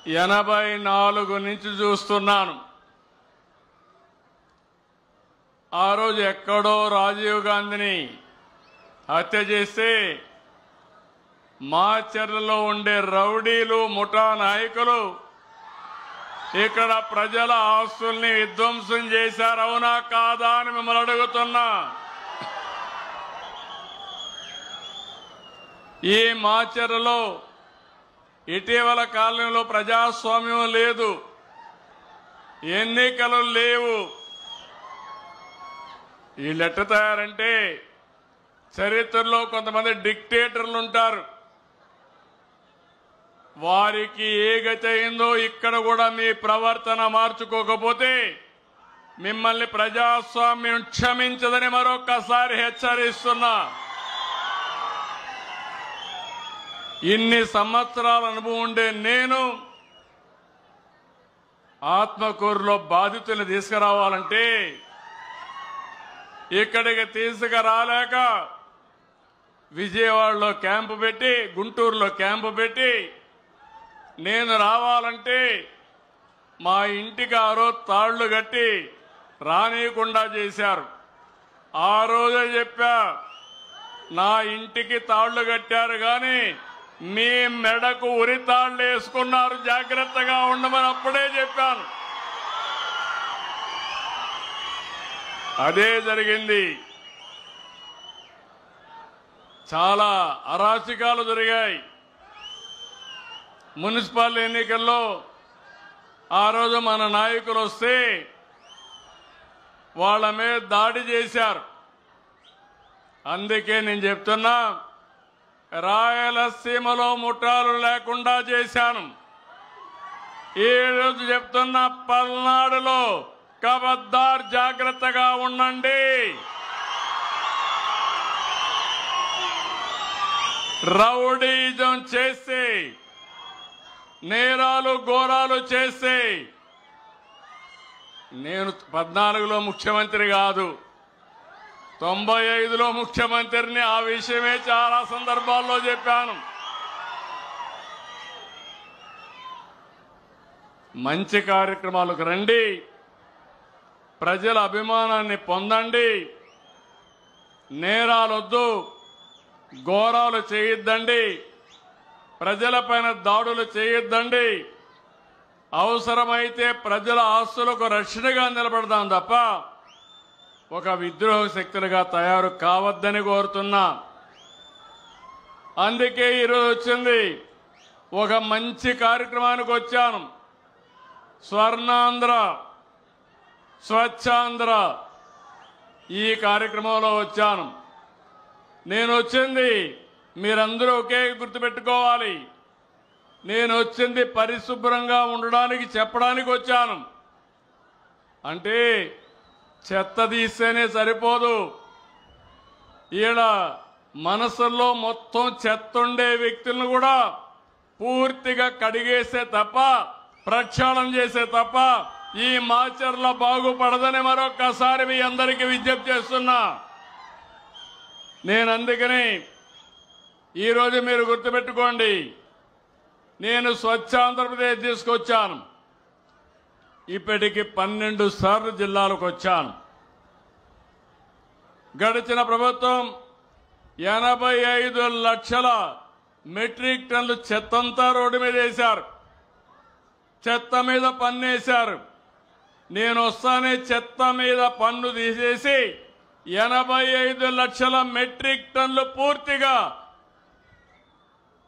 84 నుంచి చూస్తున్నాను. ఆ రోజు ఎక్కడో రాజీవ్ గాంధీని హత్య చేస్తే మాచర్లలో ఉండే రౌడీలు ముఠా నాయకులు ఇక్కడ ప్రజల ఆస్తుల్ని విధ్వంసం చేశారు. అవునా కాదా అని మిమ్మల్ని అడుగుతున్నా. ఈ మాచర్లలో ఇటీవల కాలంలో ప్రజాస్వామ్యం లేదు, ఎన్నికలు లేవు. వీళ్ళు ఎట్ట తయారంటే చరిత్రలో కొంతమంది డిక్టేటర్లు ఉంటారు. వారికి ఏ గతి అయిందో ఇక్కడ కూడా మీ ప్రవర్తన మార్చుకోకపోతే మిమ్మల్ని ప్రజాస్వామ్యం క్షమించదని మరొక్కసారి హెచ్చరిస్తున్నా. ఇన్ని సంవత్సరాల అనుభవం ఉండే నేను ఆత్మకూరులో బాధితుల్ని తీసుకురావాలంటే ఇక్కడికి తీసుకురాలేక విజయవాడలో క్యాంపు పెట్టి, గుంటూరులో క్యాంపు పెట్టి, నేను రావాలంటే మా ఇంటికి ఆ రోజు తాళ్లు కట్టి రానియకుండా చేశారు. ఆ రోజే చెప్పా, నా ఇంటికి తాళ్లు కట్టారు కానీ మీ మెడకు ఉరి తాళ్లు వేసుకున్నారు, జాగ్రత్తగా ఉండమని అప్పుడే చెప్పాను. అదే జరిగింది. చాలా అరాచకాలు జరిగాయి. మున్సిపల్ ఎన్నికల్లో ఆ రోజు మన నాయకులు వస్తే వాళ్ళ మీద దాడి చేశారు. అందుకే నేను చెప్తున్నా, రాయలసీమలో ముఠాలు లేకుండా చేశాను. ఈ రోజు చెప్తున్నా, పల్నాడులో ఖబర్దార్ జాగ్రత్తగా ఉండండి. రౌడీజం చేసి నేరాలు ఘోరాలు చేసి, నేను 14లో ముఖ్యమంత్రి కాదు, 95లో ముఖ్యమంత్రిని. ఆ విషయమే చాలా సందర్భాల్లో చెప్పాను. మంచి కార్యక్రమాలకు రండి, ప్రజల అభిమానాన్ని పొందండి, నేరాలొద్దు, ఘోరాలు చేయొద్దండి, ప్రజలపైన దాడులు చేయొద్దండి. అవసరమైతే ప్రజల ఆస్తులకు రక్షణగా నిలబడదాం తప్ప ఒక విద్రోహ శక్తులుగా తయారు కావద్దని కోరుతున్నా. అందుకే ఈరోజు వచ్చింది, ఒక మంచి కార్యక్రమానికి వచ్చాను. స్వర్ణాంధ్ర, స్వచ్ఛాంధ్ర ఈ కార్యక్రమంలో వచ్చాను. నేను వచ్చింది, మీరందరూ ఒకే గుర్తుపెట్టుకోవాలి, నేను వచ్చింది పరిశుభ్రంగా ఉండడానికి చెప్పడానికి వచ్చాను. అంటే చెత్త తీస్తేనే సరిపోదు, ఈడ మనసుల్లో మొత్తం చెత్త ఉండే వ్యక్తులను కూడా పూర్తిగా కడిగేసే తప్ప, ప్రక్షాళన చేసే తప్ప ఈ మాచర్ల బాగుపడదని మరొక్కసారి మీ అందరికీ విజ్ఞప్తి చేస్తున్నా. నేను అందుకని ఈరోజు మీరు గుర్తుపెట్టుకోండి, నేను స్వచ్ఛ ఆంధ్రప్రదేశ్ తీసుకొచ్చాను. ఇప్పటికి 12 సార్లు జిల్లాలకు వచ్చాను. గడిచిన ప్రభుత్వం 85 లక్షల మెట్రిక్ టన్నులు చెత్తంతా రోడ్డు మీద వేశారు, చెత్త మీద పన్ను వేశారు. నేను వస్తానే చెత్త మీద పన్ను తీసేసి 85 లక్షల మెట్రిక్ టన్నులు పూర్తిగా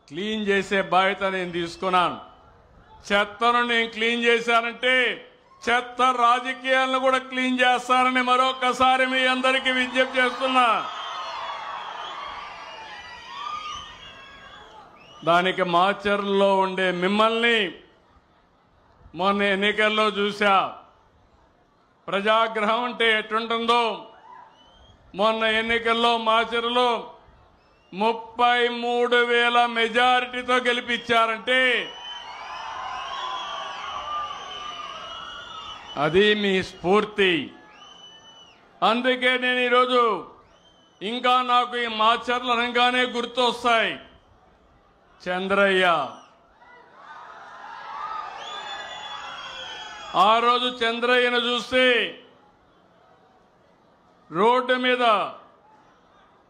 క్లీన్ చేసే బాధ్యత నేను తీసుకున్నాను. చెత్తను నేను క్లీన్ చేశానంటే చెత్త రాజకీయాలను కూడా క్లీన్ చేస్తానని మరొకసారి మీ అందరికీ విజ్ఞప్తి చేస్తున్నా. దానికి మాచర్లలో ఉండే మిమ్మల్ని మొన్న ఎన్నికల్లో చూసా. ప్రజాగ్రహం అంటే ఎట్టుంటుందో, మొన్న ఎన్నికల్లో మాచర్లలో 33,000 మెజారిటీతో గెలిపించారంటే అది మీ స్ఫూర్తి. అందుకే నేను ఈరోజు ఇంకా నాకు ఈ మాచర్లు అనగానే గుర్తొస్తాయి. చంద్రయ్య, ఆ రోజు చంద్రయ్యను చూస్తే రోడ్డు మీద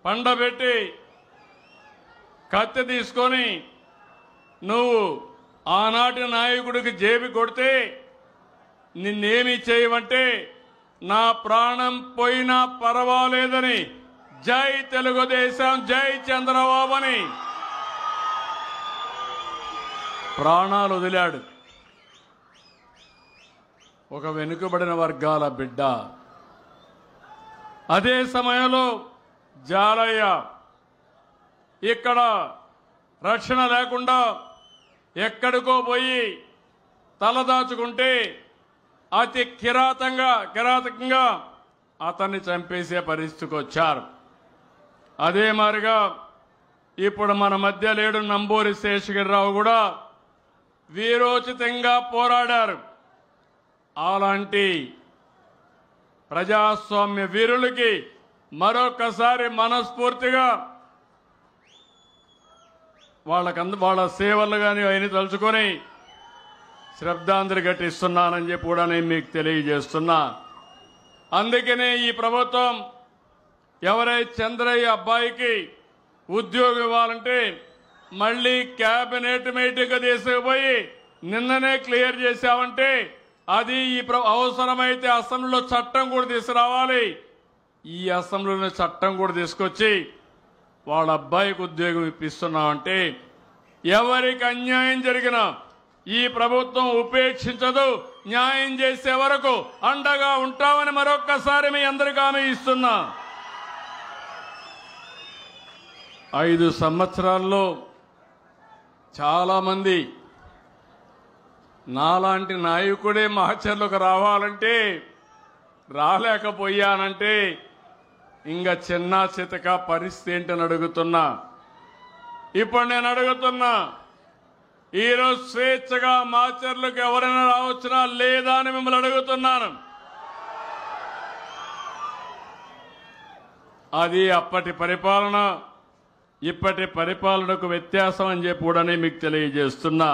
పండబెట్టి కత్తి తీసుకొని నువ్వు ఆనాటి నాయకుడికి జేబి కొడితే నిన్నేమి చేయమంటే నా ప్రాణం పోయినా పర్వాలేదని జై తెలుగుదేశం జై చంద్రబాబు అని ప్రాణాలు వదిలాడు. ఒక వెనుకబడిన వర్గాల బిడ్డ. అదే సమయంలో జాలయ్య ఇక్కడ రక్షణ లేకుండా ఎక్కడికో పోయి తలదాచుకుంటే అతి కిరాతకంగా అతన్ని చంపేసే పరిస్థితికి వచ్చారు. అదే మాదిరిగా ఇప్పుడు మన మధ్య లేడు నంబూరి శేషగిరిరావు కూడా వీరోచితంగా పోరాడారు. అలాంటి ప్రజాస్వామ్య వీరులకి మరొకసారి మనస్ఫూర్తిగా వాళ్ళ సేవలు కానీ అయిన తలుచుకొని శ్రద్ధాంజలి ఘటిస్తున్నానని చెప్పి కూడా నేను మీకు తెలియజేస్తున్నా. అందుకనే ఈ ప్రభుత్వం ఎవరైతే చంద్రయ్య అబ్బాయికి ఉద్యోగం ఇవ్వాలంటే మళ్ళీ క్యాబినెట్ మీటింగ్ తీసుకుపోయి నిన్ననే క్లియర్ చేశామంటే అది ఈ అవసరమైతే అసెంబ్లీలో చట్టం కూడా తీసుకురావాలి. ఈ అసెంబ్లీలో చట్టం కూడా తీసుకొచ్చి వాళ్ళ అబ్బాయికి ఉద్యోగం ఇప్పిస్తున్నామంటే ఎవరికి అన్యాయం జరిగినా ఈ ప్రభుత్వం ఉపేక్షించదు. న్యాయం చేసే వరకు అండగా ఉంటామని మరొక్కసారి మీ అందరికీ హామీ ఇస్తున్నా. 5 సంవత్సరాల్లో చాలా మంది నాలాంటి నాయకుడే మహచర్లకు రావాలంటే రాలేకపోయానంటే ఇంకా చిన్న చితక పరిస్థితి ఏంటని అడుగుతున్నా. ఇప్పుడు నేను అడుగుతున్నా, ఈరోజు స్వేచ్ఛగా మాచర్లకు ఎవరైనా రావచ్చునా లేదా అని మిమ్మల్ని అడుగుతున్నాను. అది అప్పటి పరిపాలన ఇప్పటి పరిపాలనకు వ్యత్యాసం అని చెప్పి కూడా మీకు తెలియజేస్తున్నా.